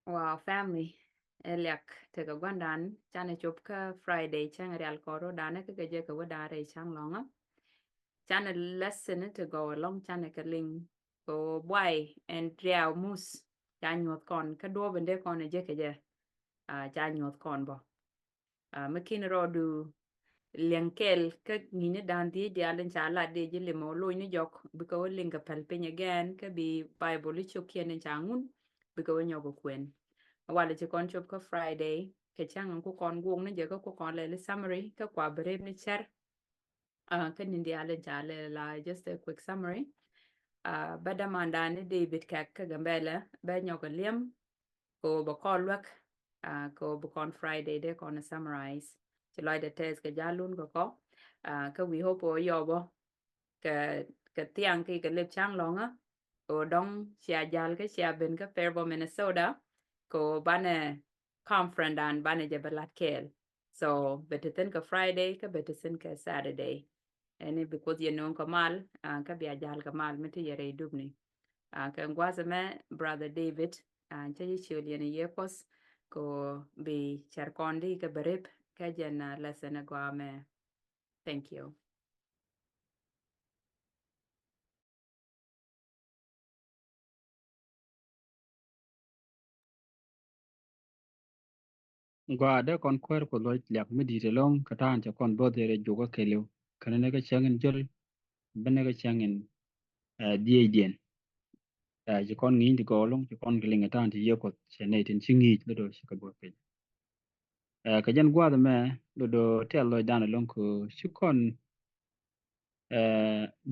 Wow, family. Eliak tega gwandan chane chop ka Friday chang real koro dane ka gaje ka wadare chang longa. Chane lesson to go along chane ka ling ko boy and real mus chan nyot kon ka do bende kon je ka je chan nyot kon bo. Makin ro du liankel ka ngine dan di alen chala de je le mo lo ni jok bi ka linga pal penya again ka bi Bible chokien changun bi ka nyogo kwen. Wala ci kon chop ko Friday ke chang ko kon gong ne je ko kon le summary ka kwa breve ni cher kan ndi ale jale la just a quick summary bada mandane David ka gambela ba nyoga liam ko ba kon lak ko ba kon Friday de kon summarize ci loy de test ka jalun ko ka we hope o yobo ka ka tiang ki ka lep chang longa o dong sia jal ka sia ben ka Fairbo Minnesota ko bane conference dan bane jabalat kel so better ka Friday ka better ka Saturday and because you know kamal ka biya jal kamal meti yere dubni ka ngwaza me brother David chaji chuli ne yepos ko bi charkondi ka berep ka jana lesson gwa me thank you. Gwa de kon kwer ko loy liap mi di long katan cha kon bo de re jogo kelew kana ne ga changen jol bene ga changen die dien ji kon ngi di go long ji kon glinga tan ti yeko chene tin chingi le do shika bo pe ka jan gwa de me do tel loy dan long ko shikon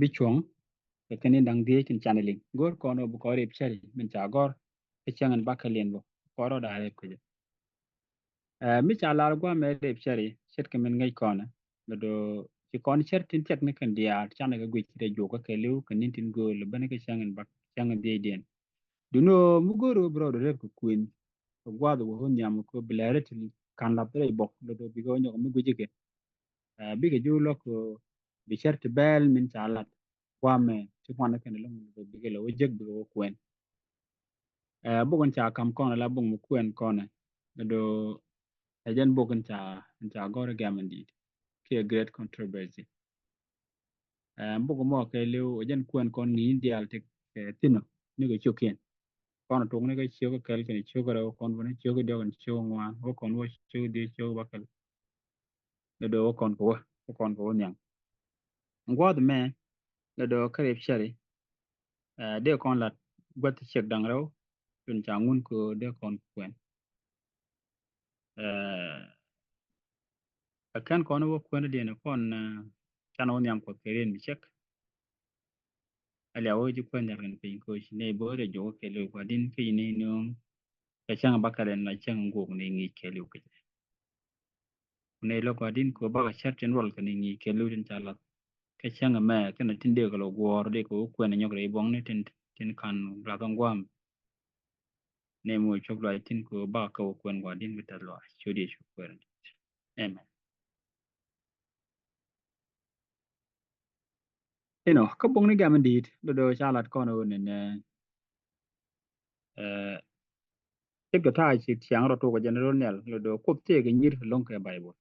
bi chong ka kene dang die tin channeling gor kono bu ko rep chari min cha gor ke changen bakalien bo koro da rep ko mi cha lar gwa me rep chari shet ke min ngai kona do ci kon cher tin tek ne kan dia chana ga gwi de jo ka ke lew kan nin tin go le bane ka changen bak changen de den du no mu goro bro do rep ko kuin ko gwa do ho nyam ko bilare tin kan la pre bok do bi go nyok mu gwi ke bi ke ju lo ko bi cher te bel min cha lat gwa me ci kon kan lo do bi ke lo jek bi go kwen bugun cha kam kon la bung mu kwen kona do ejen bugun cha gore gamandi ke great controversy mbugo mo ke lew jen kwen kon ni indial te tino ni go chokien kon to ne go chiyo kel ken chiyo go kon bone chiyo go dogon chiyo ngwa o kon wo chiyo de chiyo bakal le do o kon ko nyang ngwa de me le do karep shari de kon lat gwat chek dang raw tun changun ko de kon kwen akan kon wo kwen de ne kon chan on nyam ko keren mi chek ali awo ji kwen jaran pin ko shi ne bo de jo ke lo kwa din ke ne no ka chang bakalen na chang ngok ne ngi ke lo ke ne lo kwa din ko ba ka chat chen rol ke ne ngi ke lo tin chala ke chang ma ke na tin de ko lo gor de ko kwen ne nyok re bong ne tin kan ra dong gwam ne mo chok lo tin ko ba ko kwen kwa din bitar lo chodi chu kwen amen ko bong ne gaman dit do chalat kono ne ke ga ta chi tiang ro to ko general nel do ko te ga nyir long ke bible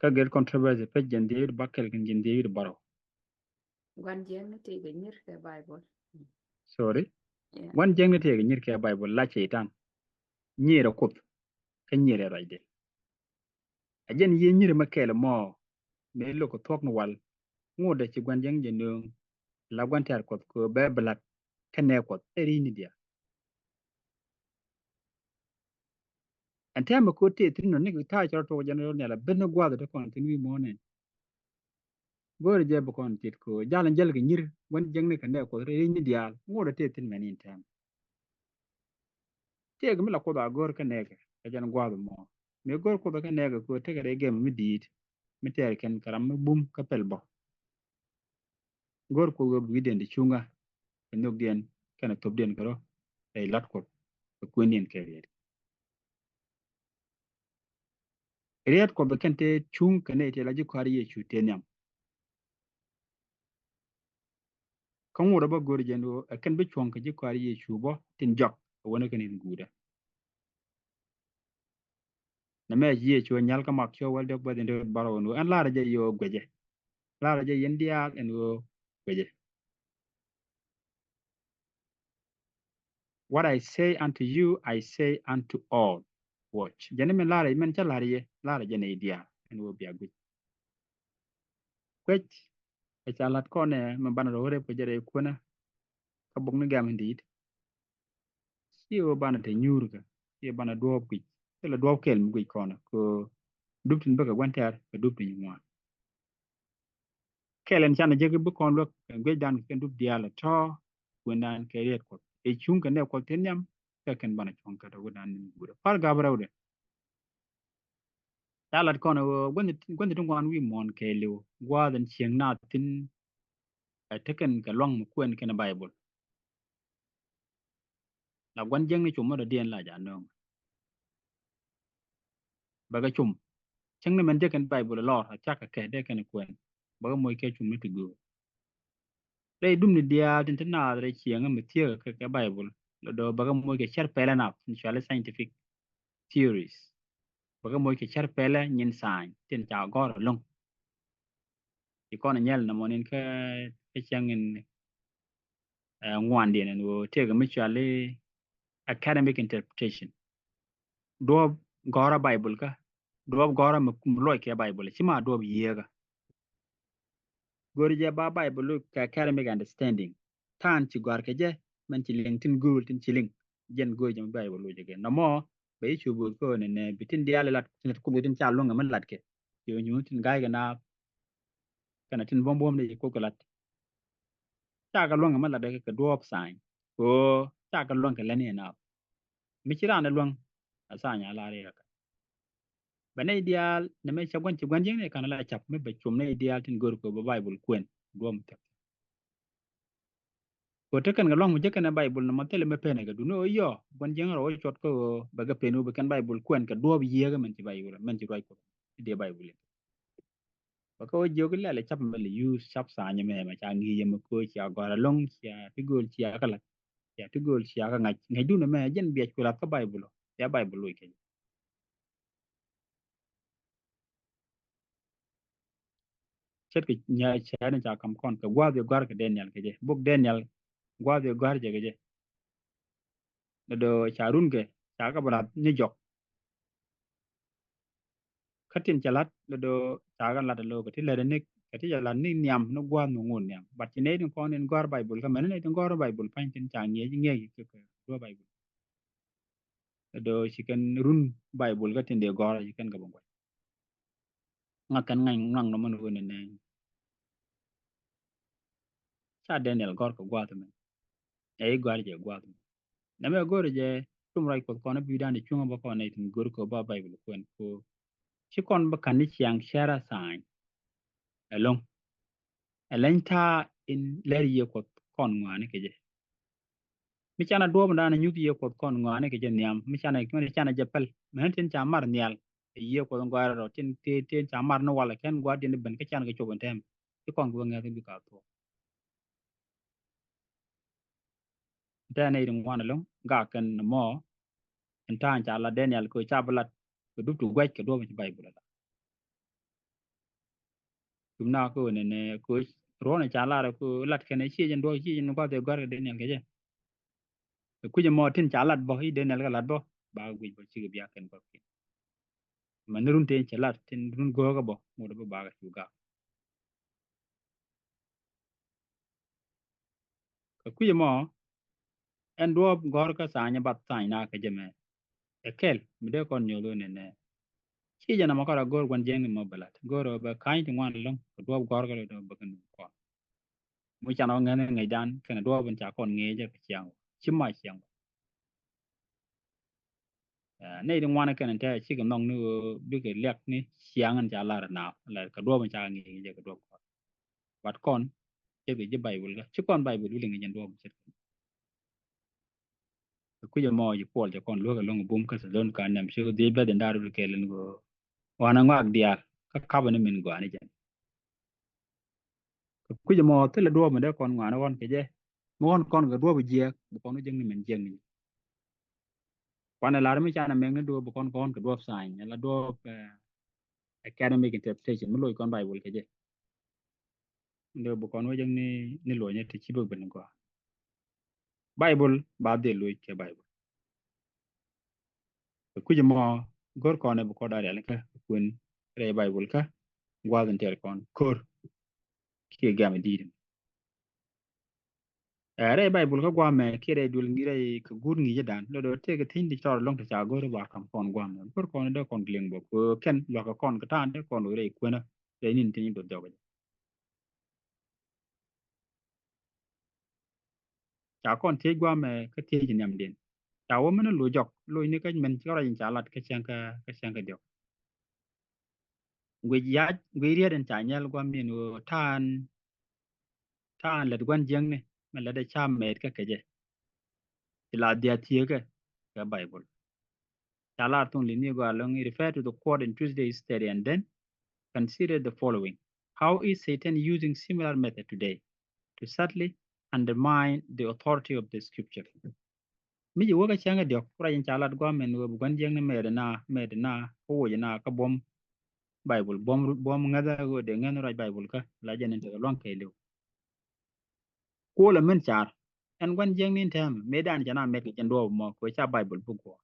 ka get controversy pe jendir bakel kin jendir baro Gwan jeng ne te nyir ke Bible. sorry Yeah. wan jeng ne te ga nyir ke bible la chetan nyira kut ka nyira rayde ajen ye nyira makel mo me lo ko tok no wal ngode ci gwan jeng jenung la gwan tar ko be blat kane ko eri ni dia antama ko te trino ni ta charo to general ne la ben gwado de kon tin wi mo ne gore je bo kon tit ko jalan jel ga nyir wan jeng ne kane ko eri ni dia ngode te tin menin tam te ga mala ko da gor ka nega ka jan gwado mo me gor ko da ka nega ko te ga re gem mi dit mi ter ken karam bum ka pel bo gor ko go bi den de chunga ka nok den kana top den karo ay lat ko ko nen ke riat ko be kente chung kane te la ji kwari ye chu tenyam kan wora ba gor jendo ken be chon ka ji kwari ye chu bo tin jok wona kan in guda na me ji cho nyal ka mak cho wal dok ba den baro no an lara je yo gweje lara je yendia en go gweje. What I say unto you, I say unto all. Watch. Jene men lara men cha lara jene dia en go bia gwe. Kwech e cha lat ko ne man ban ro re ko jere ko na ka bok ni gam ndit. Si o ban te nyurga. Si ban do gwe. Te la do kel mi gwe ko na ko duptin baka wanter ka duptin ngwa. Kelen chana jege bu kon lo gwe dan ken dup dia la to wendan ke ret ko. E chung ka ne ko ten yam ka ken bana chong ka do dan ni gura. Par gabra Talat kono gwende tungwan wi mon ke liu gwaden chieng na tin teken ka long kwen ken Bible la gwan jeng ni chuma da dien la ja no baga chum cheng ne men jeken Bible lor ha chaka ke de ken kwen baga moy ke chum ni tigo re dum ni dia tin tin na re chieng am tie ke Bible lo do baga moy ke char pela na inshallah scientific theories baga moy ke char pela nyin san tin cha gor long ikon nyel na monin ke chieng ngwan dien no te ga mutually academic interpretation do gora Bible ka do gora loy ke Bible chima do yega gori je ba Bible ka academic understanding tan ci gor ke je man ci ling tin gul tin ci ling jen go jam Bible lo jege no mo be ci bu ko ne bitin diale lat tin ko bitin cha lo ngam lat ke yo nyu tin gay ga na kana tin bom bom ne ko ko lat cha ga lo ngam lat de ke do sign o cha ga lo ke lene na mi ci ran lo asanya la re ka bana ideal na me chagwan ci gwan jeng ne kana la chap me be chum ne ideal tin gor ko ba Bible kwen do mu ko te kan ga long je kan Bible na matele me pene ga duno yo gwan jeng ro chot ko ba ga penu be kan Bible kwen ka do bi ye ga man ci Bible man ci roy ko de Bible ba ko jo ga le chap me le use chap sa nya me ma cha ngi ye ma ko ci agora long ci ti gol ci akala ya ti gol ci aka ngai duno me jen bi ko la ka Bible ya Bible lo ke chet ke nya cha na cha kam kon ka gwa de gar ka Daniel ke je buk Daniel gwa de gar je ke je do cha run ke cha ka bra ni jok katin chalat do chagan la lo ko tile ne ka ti la ni niam no gwa no ngun niam bat ne ni ko nen gor Bible ka men ne gor Bible pan tin cha nge nge ke do Bible do chicken run Bible ka tin de gor chicken ka bongo ngakan ngang ngang no man ko ne cha Daniel gor ko gwa to men e gor je gwa to na me gor je tum rai ko na bi dan ni chunga ba ko ne tin gor ko ba Bible ko chi kon ba kan ni chiang shara sign along alenta in ler ye ko kon ngane ke je mi chana duob da na nyuki ye ko kon ngane ke je niam mi chana japal men tin chamar nial ye ko ngara ro tin tin chamar no wala ken gwa din ben ke chana ke chobon tem ti kon go ngade bi ka to da ne rin wana long ga kan mo en tan cha la Daniel ko chabalat ko duptu gwaj ke do mi Bible da tumna ko ne ko rona cha la ko lat ken chi jen do chi jen ko de gar Daniel ke je ku je mo tin cha lat bo hi Daniel ga lat bo ba gwi bo chi bi aken bo man run te chalat tin run go ga bo mo do ba ga chu ga ku je mo en do gor ka sa nya bat sa na ka je me ekel mi de kon nyolo ne chi jana ma kara gor gwan jeng mo balat gor ba kain ti wan long do gor ga do ba kan ko mu cha no ngene ngai dan kan do ban cha kon nge je ka chiang chi ma chiang ne ding wan kan ta chi ga nong nu bi ke lek ni chiang an cha la na la ka do ban cha nge je ka do ko bat kon je bi je Bible ga chi kon Bible li ngi jen do ba ku je mo ji pol je kon lo ga long bum ka sa don ka nam shi de ba den daru ke len go wana ngak dia ka ba ne min go ani jan ku je mo te le do ma de kon ngana won ke je mo won kon ga do ba je bu kon jeng ni men jeng ni Kwana lar mi chana meng na do bu kon ka do sign la do academic interpretation mi loy kon Bible ke je do bu kon wajang ni lo nya ti ci bu ben ko Bible ba de loy ke Bible ku je mo gor ko ne bu ko dar yalla ka kun re Bible ka gwa den ter kon kor ki gam di re Bible ka gwa me ki re dul ngi re ka gur ngi jedan do te ka tin di tor long ta cha gor ba kam kon gwa me gor ko ne do kon gling bo ko ken lo ka kon ka tan de kon re ku na re nin tin do do cha kon te gwa me ka te ji nyam den cha wo me lo jok lo ni ka men cha ra yin cha lat ka chang ka dio gwe ria den cha nyal gwa me no tan let gwan jeng ne me le da cha me ka ke je ti la dia tie ka Bible cha la tun li ni gwa long refer to the quote in Tuesday's study and then consider the following. How is Satan using similar method today to subtly undermine the authority of the scripture? Mi ji woga changa diok kura yin chalat gwa men wo gwan jeng ne med na ko wo na ka bom Bible bom ngada go de ngan ra Bible ka la janen te long ke lew ko la men char en gwan jeng nin tem medan jana met ke ndo mo ko cha Bible bu ko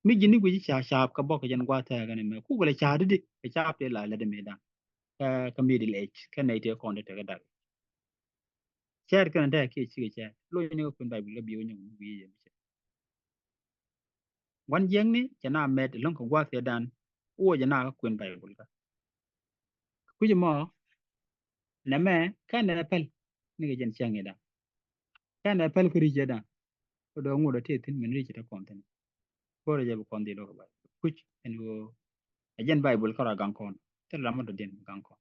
mi ji ni gu ji cha sharp ka bok jen gwa ta ga ne me ku gole cha de ke cha te la de medan ka middle age ka ne te kon te ga dar cher kan da ke chi ke lo ni ko Bible la bi wo nyum bi ye wan jeng ni jana met long ko gwa te dan wo jana ka kwen Bible ka ku ji mo na me ka na pel ni ga jen chang da ka na pel ku ri da ko do ngo do te tin men ri ta kon ten ko re je kon di lo ba ku en wo ajen Bible ko ra gang kon te la mo do den gang kon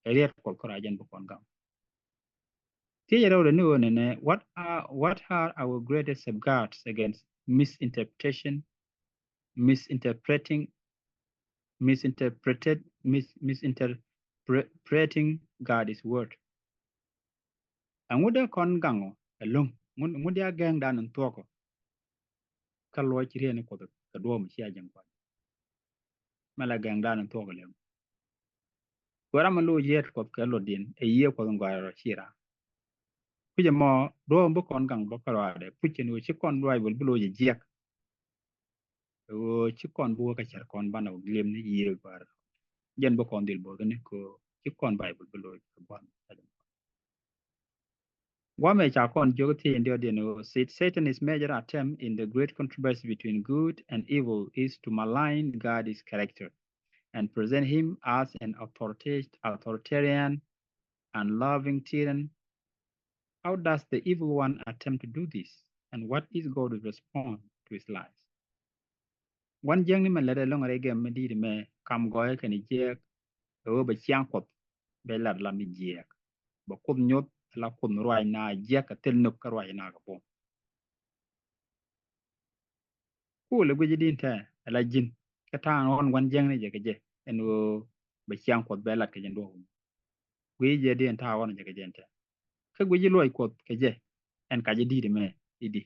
e rier ko ra jen bu kon gang ti je ro ni wo ne what are our greatest safeguards against misinterpretation misinterpreting misinterpreting God's word. Anguda kon gango along ngudia gang dan ntoko kalwa chire ne ko ka do mu sia jang kwa mala gang dan ntoko le wara man lo jet ko ka lo din e ye ko ngwa chira kuje mo do bu kon gang bo kalwa de puche no chi kon Bible bu lo je jek o chi kon bu ka char kon bana glem ni ye gwar jen bu kon dil bo ne ko chi kon Bible bu lo ka bon Wame Chakon Jogoti and Diodino said Satan's major attempt in the great controversy between good and evil is to malign God's character and present him as an authoritarian and loving tyranny. How does the evil one attempt to do this? And what is God's response to his lies? One young man let along a game medid me come goy can jek over chiang quot bella la mi jek. But could not la kun roi na jek a tel no karwai na gapo. Ku le gwe din ta ala jin ka ta on wan jeng ne je ke je en wo be chiang ko be la ke jen do gwe je din ta on je ke jen ta ka gwe ji loy ko ke je en ka je di me idi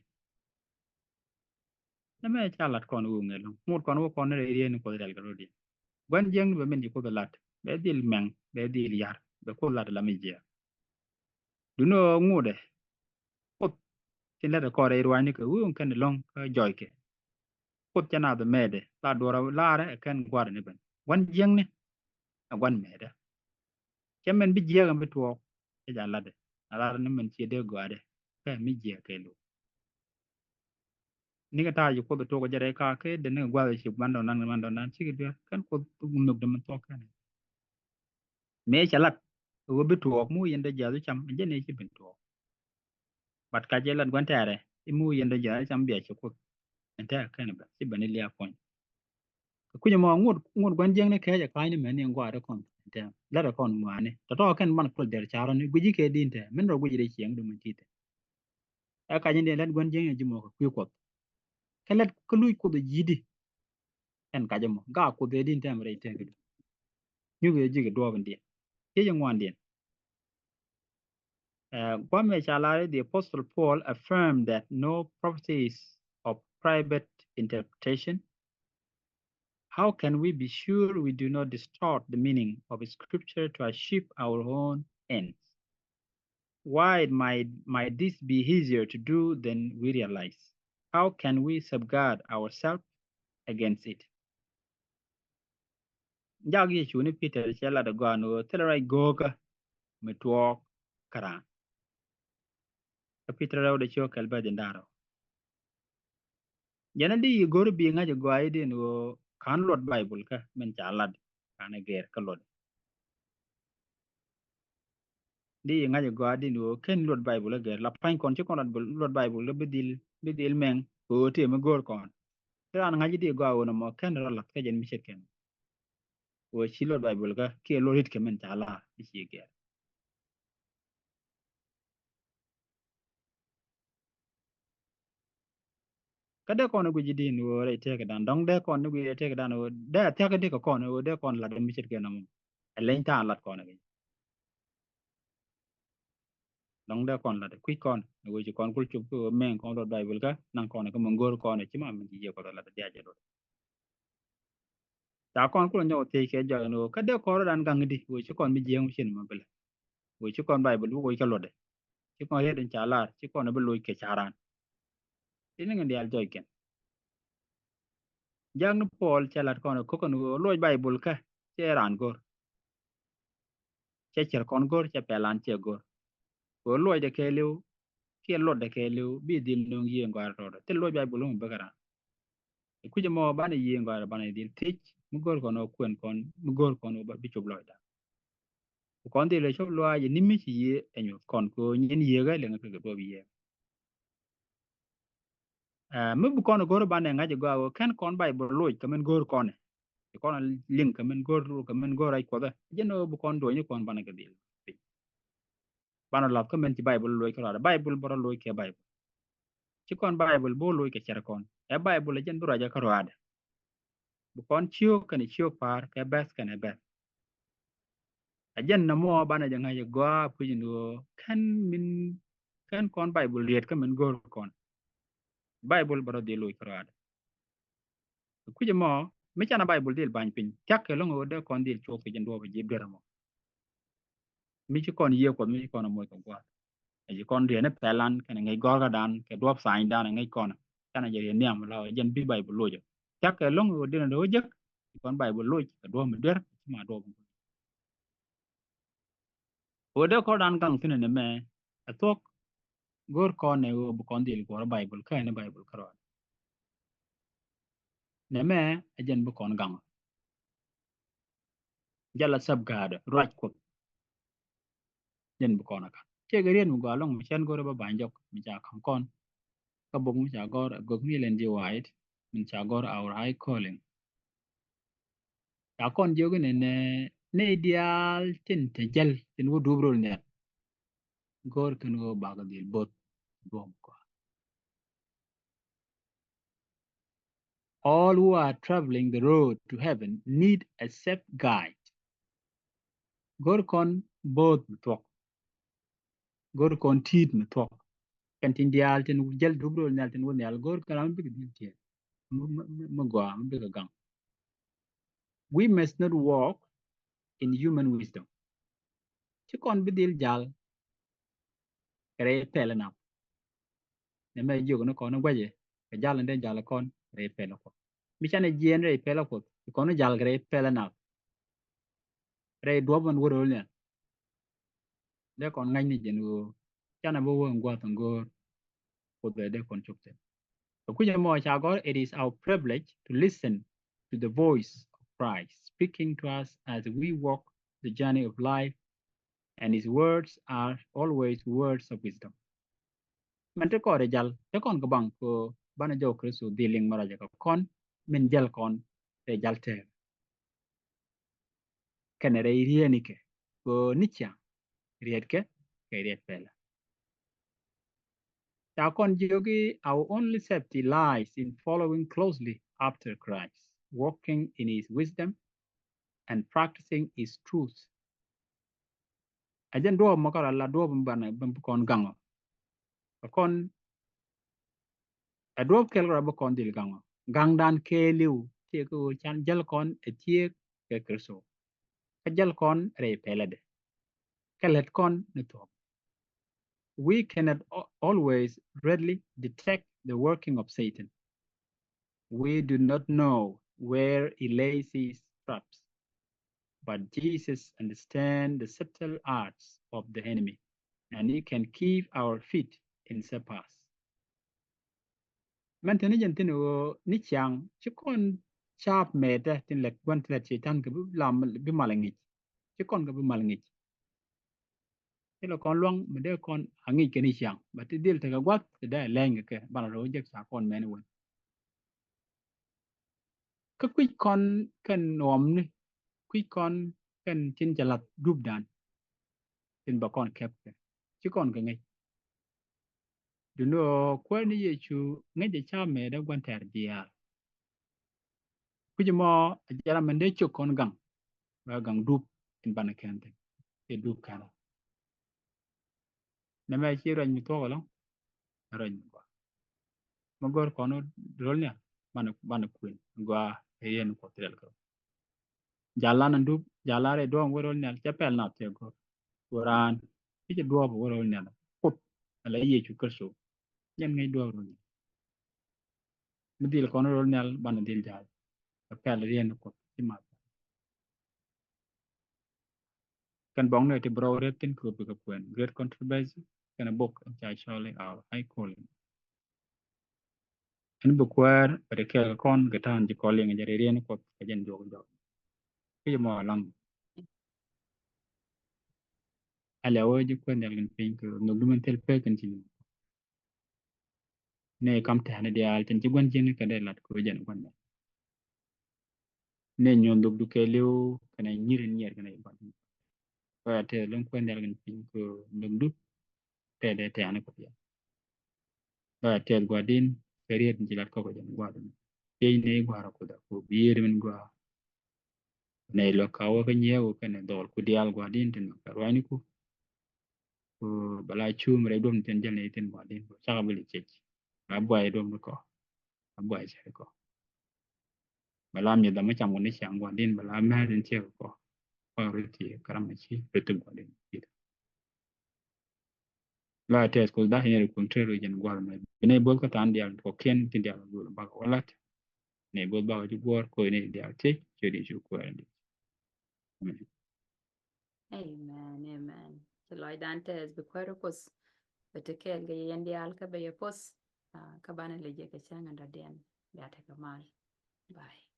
na me cha lat kon wo ngel mut kon wo kon re rien ko dal garo di wan jeng be men ko be lat be dil meng be dil yar be ko lat la mi je du no ngude ko tin la ko re rwani ko wo kan long ka joy ke ko chana be mede la do ra la re kan gwar ne ben wan jeng ne wan mede kemen bi jiya gambe tuwo e jalade ala ne men ci de goade ka mi jiya ke lu ni ga ta ju ko to ko jare ka ke de ne gwa ci mando nan ci ga kan ko nuk de man to kan me chalat wo bi tuwo mu yende jazu cham je ne ci bin tuwo bat ka je lan gwan tare mu yende jazu cham bi ci ko enta kan ba ci bani liya kon ku je mo ngut gwan jeng ne ke ja kai ne men ngwa de kon enta la da kon mu ane to kan man ko der charo ne guji ke dinte men ro guji de chieng du man tite ka nyinde lat gwan jeng jimo ko ku ko kelet ko luy ko do jidi en ka jamo ga ko de din temre te gidu nyuge jige do bandi ye yang wandien kwame chalare the apostle Paul affirmed that no prophecies of private interpretation? How can we be sure we do not distort the meaning of Scripture to achieve our own ends? Why might this be easier to do than we realize? How can we safeguard ourselves against it? Jagi chuni Peter chela da gano telerai goga metwok kara. Peter raw da chok kalba jendaro. Jana di gor bi nga jo gwai din wo kan lot Bible ka men chalad kana ger ka lot. Di nga jo gwai din wo ken lot Bible ger la pain kon chikon lot Bible le bidil meng ko te me gor kon. Tera nga ji di gwa wo no mo ken ro lat ka jen mi ken. Wo chi lot Bible ka ke lorit ke men chala di chi ger. Kada kon gu ji din wo re te ka dan dong de kon gu te ka dan wo da te ka de ka kon wo de kon la de mi ken no. Elen ta lat kon ga. Dong da kon la de quick kon wo ji kon kul chup ko men kon lot Bible ka nang kon ka mongor kon chi ma mi ji ko la de ya je do. Ta kon kul nyo te ke ja no ka de ko dan gang di wo chi kon mi je mu shin ma bele. Wo chi kon Bible wo ka lo de. Chi kon ye den cha la chi kon be lo ke charan. Ini ngi dial joy ken. Jang no Paul cha lat kon ko kon lo Bible ka che ran gor. Che cher kon gor che pelan che gor. Wo lo de ke liu ke lo de ke liu bi dil no yi ngwar ro. Te lo Bible mo be karan. Kuje mo bana yi ngwar bana dil tich mu gor kono kwen kon mu gor kono ba bi chob loida kon dile chob loa ye nimi ci ye enyo kon ko nyen ye ga le ngaka go bi ye mu bu kono gor bana ngaje go kan kon bay bo loy kamen gor kono kon link kamen gor ay ko da jeno bu kon do ni kon bana ga dil bana la kamen ci bible loy ko da bible boro loy ke bible ci kon bible bo loy ke cer kon e bible jen bu raja ka roada bu kon ciyo kan ciyo par ke bes kan e bes ajen na mo bana janga ye gwa pujindo kan min kan kon bible riet ka min gor kon bible baro de loy krada kuje mo me chana bible del ban pin kyak ke longo de kon del chok ke jendo be jibdera mo mi ci kon ye ko mi kon mo ko gwa e kon de ne pelan kan ngai gor ga dan ke dop sain dan ngai kon kana je ne am la jen bi bible lojo kyak ke longo de no jek kon bible loj ke do me der ma do o de ko dan kan tin ne me atok gor kon ne bu kon dil gor bible ka ne bible karo ne me ajen bu kon gang jala sab gada raj ko jen bu kon ka che garien mu galong mi chen gor ba banjok mi ja kan kon ka bok mi ja gor gok mi len di wide mi ja gor our high calling ya kon jogo ne ideal tin te jel tin wo dubrol ne gor kan go baga dil bot bom ko all who are traveling the road to heaven need a safe guide gor kon bot tok gor kon tit tok kan tin dial tin jel dubrol ne tin wo ne al gor kalam bi dil tie magwa bi ga gang we must not walk in human wisdom ci kon bi dil jal re pele na ne me jogo no kon gwaje ke jal nde jal kon re pele ko mi chane jien re pele ko kon jal re pele na re do bon woro ne de kon ngany ni jen wo chana bo wo ngwa ngor ko de kon chukte to kuja mo cha gor it is our privilege to listen to the voice of Christ speaking to us as we walk the journey of life and his words are always words of wisdom man te ko re jal te kon ko bang ko bana jo kristo dealing maraja ko kon min jal kon re jal te ken re rieni ke ko nicha riet ke riet pela ta kon jogi our only safety lies in following closely after Christ walking in his wisdom and practicing his truth ajen do mo ko la do bana bam kon gango kon drop kel ra kon dil gang dan ke liu ti ko chan jal kon tie ke kerso ka jal kon re pelade kelet kon ne to we cannot always readily detect the working of Satan. We do not know where he lays his traps, but Jesus understands the subtle arts of the enemy, and he can keep our feet in surpass. Man tani jan tini wo ni chang chikon sharp meta tin let wan tin let Satan ke bi malangi chikon ke bi malangi lo kon luang me de kon angi ke ni chang ba ti dil te ga gwat te da leng ke ban ro je sa kon men won ka quy con kan nom ni quy con kan chin jalat group dan tin ba kon kep ke chi kon ke ngai du no ko ni ye chu ngai de cha me da gwan ter dia ku ji mo jara men de chu kon gang ba gang group tin ban kan te e group kan na me chi ran mi to lo ran ko mo gor kono rol nya ban kuin gwa e yen ko tel ko jala nan du jala re do ngorol nya chapel na te go Quran cái đua của rồi nè cúp là gì chú cơ số nhân ngay đua rồi mình đi là con rồi nè bạn đi ra cái là riêng của cái mặt kan bong này thì bro rất tin cướp được quyền great controversy kan book chạy Charlie our high calling anh book where cái con cái thằng chỉ calling cái riêng của cái dân đồ đó cái mà làm alewo ji quyền del gan pin ko no dum tel pe kan ci ne kam ta ne dia tan ci gon jinn ka de lat ko jen gon ne nyon dog du ke lew kana nyiren nyer kana ban wa te len quyền del gan pin ko no du te de te an ko ya wa te gwadin period ji lat ko jen gwadin pe ne gwara ko da ko biir men gwa ne lo ka wa nyewo kana dol ku dial gwadin tin ka wani ko bala chum re dom ten jal ne tin gwadin ko sa bali chech abwa dom ko abwa che ko balam ya dama cham woni chang gwadin bala ma den che ko riti karam chi betul gwadin la tes ko da hin ko tre jen gwal me ne bol ko tan dial ko ken tin dial gol ba ko lat ne bol ba ju gor ko ne dial che che di ju ko andi amen loy dante es be kwero pos betekel ge yendi al ka be pos ka bana leje ke changa ndaden ya ta kamal bye